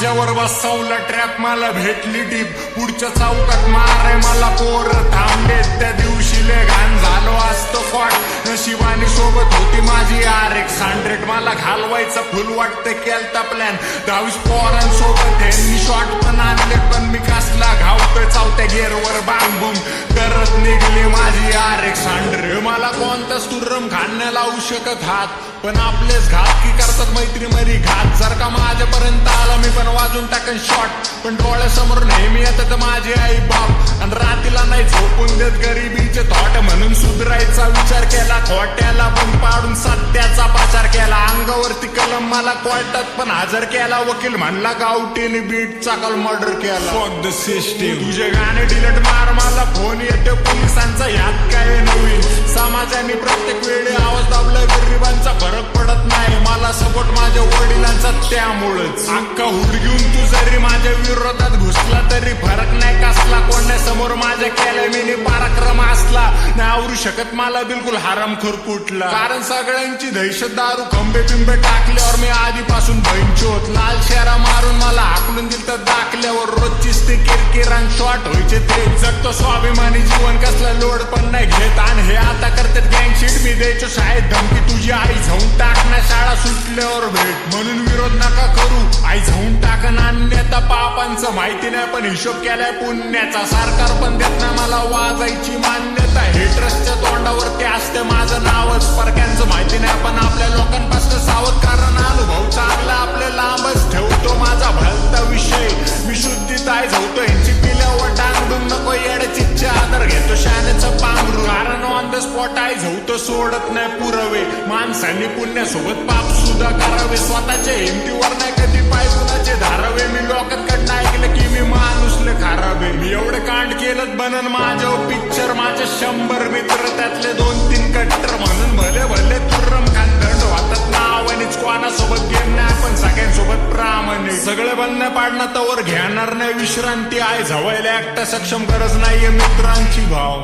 माझ्यावर बसवला ट्रॅप, मला भेटली टीप. पुढच्या चौकात मारे मला पोर थांबले, त्या दिवशी ले घाण झालो असतो कॉट. नशिबाने सोबत होती माझी RX-100, मला घालवायचा फुल वाटतं केलता प्लॅन. 22 पोरांसोबत ह्यांनी शॉट पण आणले, पण मी कसला घावतोय चौथ्या गेअरवर बांबूम करत निघली माझी RX-100. मला कोणताच तुर्रम खाण्या लावू शकत हात, पण आपलेच घात की करतात मैत्री मरी घात. जर का माझ्यापर्यंत आला मी पण वाजून टाकन शॉट, पण डोळ्यासमोर नेहमी येतात माझे आई बाप. आणि रातीला नाही झोपून देत गरिबीचे थॉट, म्हणून सुधरायचा विचार केला. खोट्याला पण पाडून सत्याचा पाचार केला. अंगावरती कलम मला कोर्टात पण हजर केला. वकील म्हणला गावठीने बीटचा कल मर्डर केला. फक द सिस्टीम. तुझे गाणे डिलीट मार, मला फोन येतो पोलिसांचा, यात काय नवीन. समाजाने प्रत्येक वेळी आवाज दाबला, गरिबांचा फरक पडत नाही. मला सपोर्ट माझ्या वडिलांचा, त्यामुळेच अख्खा हुड घेऊन तू जरी माझ्या विरोधात घुसला तरी फरक नाही कसला. कोणा समोर माझ्या केल्या मी पराक्रम असला, नाही आवरू शकत मला बिलकुल हरामखोर कुठला. कारण सगळ्यांची दहशत दारू खंबे पिंबे टाकल्यावर मी आधीपासून भैंचोत. लाल शेरा मारून मला हाकलून दिलं दाखल्यावर, रोजचीच ते किरकिरान शॉट व्हायचे ते. जगतो स्वाभिमानी जीवन, कसला लोड पण नाही घेत. आणि हे आता करतात गँगशीट, मी द्यायचो शाळेत धमकी, तुझी आई जाऊन टाकणार शाळा सुटल्यावर भेट. म्हणून विरोध नका करू, आई जाऊन टाकन. अन्यथा पापांचं माहिती नाही पण हिशोब केलाय पुण्याचा. सरकार पण देत नाही मला वाजायची मान्यता. हेटरसच्या तोंडावरती असते माझं नावच, परक्यांचं माहिती नाही पण आपल्या लोकांपासून सावध. कारण अनुभव चांगला आपल्या लांबच ठेवतो माझा भलता विषय. मी शुद्धीत आहे झवतो ह्यांची पिल्यावर टांगून, नको येड्याची आदर घेतो शानेचं पांघरू. कारण ऑन द स्पॉट आहे झवतो, सोडत नाही पुरवे. माणसांनी पुण्यासोबत पाप सुद्धा करावे, स्वतःच्या हिमतीवर नाही कधी पाय कुणाचे धारावे. मी लोकांकडनं ऐकलं की मी माणूसले खराबे. मी एवढे कांड केलं बनन माझ्या पिक्चर. माझे 100 मित्र त्यातले 2-3 कट्टर, म्हणून भले भले तुर्रम खान दंड होतात नावानीच. कोणासोबत गेम नाही पण सगळ्यांसोबत प्रामाणिक. सगळे बंद पाडणं तवर घेणार नाही विश्रांती. आहे झवायला एकटा सक्षम, गरज नाहीये मित्रांची भाव.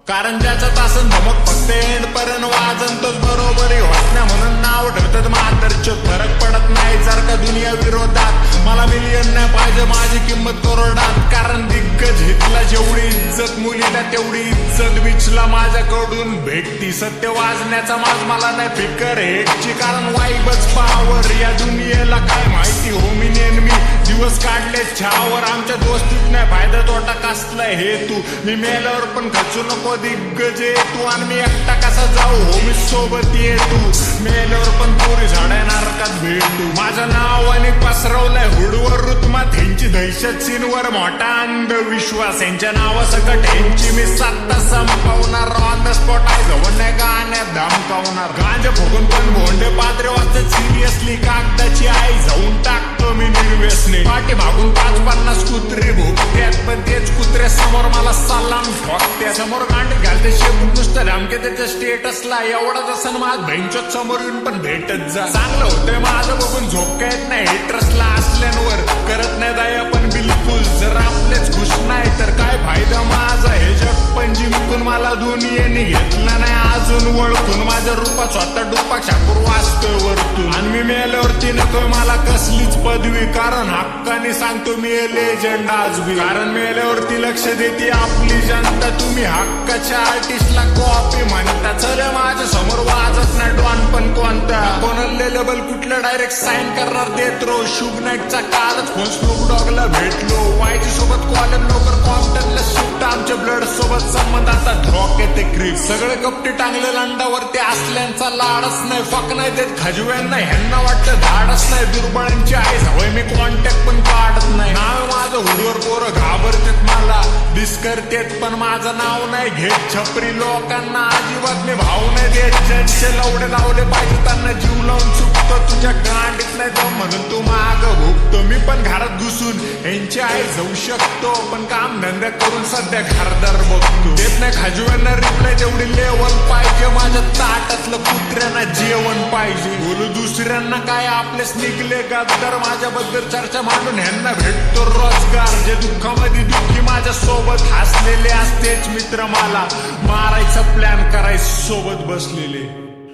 कारण ज्याचा तासन धमक फक्त एंड पर्यंत वाजन तोच बरोबरी होत नाही, म्हणून नाव ठेवतात मातरचे. फरक पडत नाही जर का दुनिया विरोधात. मला मिलियन नाही पाहिजे, माझी किंमत करोडात. कारण दिग्गज हितला जेवढी इज्जत, मुलीला तेवढी इज्जत विचला माझ्याकडून भेटती. सत्य वाजण्याचा माज मला नाही फिकर हेटची, कारण वाईबच पावर. या दुनियेला काय माहिती होमिनेन मी दिवस काढले छावर. आमच्या दोस्तीत नाही फायदा तोटा कसला हेतू. मी मेल्यावर पण खचू नको दिग्गज ये तू. आणि मी एकटा कसा जाऊ हो, मी सोबत ये तू. मेल्यावर पण पोरी झाड्या नरकात भेटू. माझं नाव आणि पसरवलंय हुडवर ऋतमात ह्यांची दहशत. सीनवर मोठा अंधविश्वास, यांच्या नावासकट ह्यांची मी सत्ता संपवणार. ऑन द स्पॉट आहे जवळ नाही गाण्यात धमकावणार. गांजा फुगून पण भोंडे पात्रे वाजतात सिरियसली. कागदाची आई जाऊन टाकतो मी निर्व्यसनी. पाठी भागून 5-50 कुत्रे भोगत्यात, पण तेच कुत्रे समोर मला सलाम ठोकत्या. समोर गांड घालते शेपूट नुसतं धमके त्याच्या स्टेटसला. एवढा जसं माझ भैंचोत समोर येऊन पण भेटत जा. चांगलं होतंय माझं बघून झोपका येत नाही हेटरसला असल्यांवर. करत नाही दया पण बिलकुल, जर आपलेच खुश नाही तर काय फायदा माझा. हे जग पण जिंकून मला दुनियेने घेतला नाही अजून ओळखून. माझ्या रूपात स्वतः डुप्पा शापूर वाचतोय वरतून. आणि मी मेल्यावरती नको मला कसलीच पदवी, कारण हक्काने सांगतो मी लेजंड आज बी. कारण मेल्यावरती लक्ष देते आपली जनता. तुम्ही हक्काच्या आर्टिस्टला कॉपी म्हणता. चल माझ्या समोर वाजत नाही डॉन पण कोणता. कोणाला लेबल कुठलं डायरेक्ट साईन करणार देत रो. शुभ नाईटचा कालच फोन स्नूप डॉगला भेटलो. वायची सोबत कॉलेज लवकर कॉम्प्टनला शिफ्ट. आमच्या ब्लड सोबत संबंध आता ड्रॉक येते क्रिप. सगळे कपटी टांगले लंडावरती असल्यांचा लाडच नाही. फक नाही देत खजव्यांना, ह्यांना वाटतं धाडच नाही. दुर्बळांची आहे सवय, मी कॉन्टॅक्ट पण काढत नाही. नाव माझं हुडवर पोरं घाबरतेत मला, डिस करतेत पण माझं नाव नाही घेत. छपरी लोकांना अजिबात मी भाव नाही देत. ज्यांचे लवडे लावले पाहिजे त्यांना जीव लावून चुकतो. तुझ्या गांडीत नाही जाऊ म्हणून तू माग भुगतो. मी पण घरात घुसून यांची आई जाऊ शकतो, पण काम धंदा करून सध्या घरदार बघतो. देत नाही खाजव्यांना रिप्लाय, तेवढी लेवल पाहिजे. माझ्या ताटातलं कुत्र्यांना जेवण पाहिजे. बोलू दुसऱ्यांना काय, आपलेच निघले गद्दार. माझ्याबद्दल चर्चा मांडून ह्यांना भेटतो रोजगार. जे दुःखामध्ये दुःखी माझ्या सोबत हसलेले असतेच मित्र, मला मारायचा प्लॅन करायचं सोबत बसलेले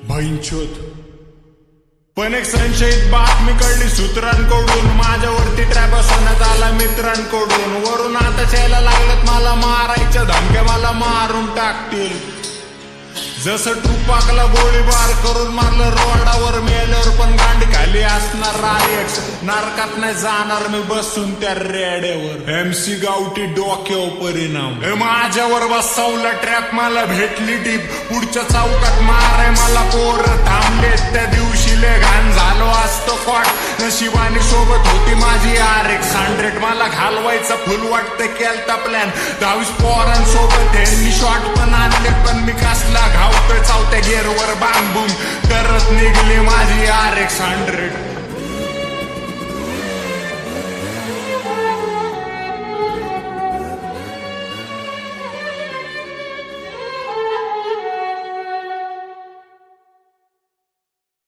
भैंचोत. पण एक संशयित बातमी कळली सूत्रांकडून, माझ्यावरती ट्रॅप बसवण्यात आला मित्रांकडून. वरून आता यायला लागलेत मला मारायच्या धमक्या, मला मारून टाकतील. जसं टुपाकला गोळीबार करून मारलं रोडावर, मेल्यावर पण गांडी खाली असणार रायक्स. नरकात नाही जाणार मी बसून त्या रेड्यावर. MC गावठी डोक्यावर परिणाम. माझ्यावर बसवला ट्रॅप, मला भेटली टीप. पुढच्या चौकात माराय मला पोर थांबलेत. त्या दिवशी लय घाण झालो असतो कॉट. नशिबाने सोबत होती माझी RX-100. मला घालवायचा फुल वाटतं केलता प्लॅन. 22 पोरांसोबत त्यांनी शॉट पण आणले, पण मी कसला घावतोय चावत्या गेअरवर बांबूम करत निघली माझी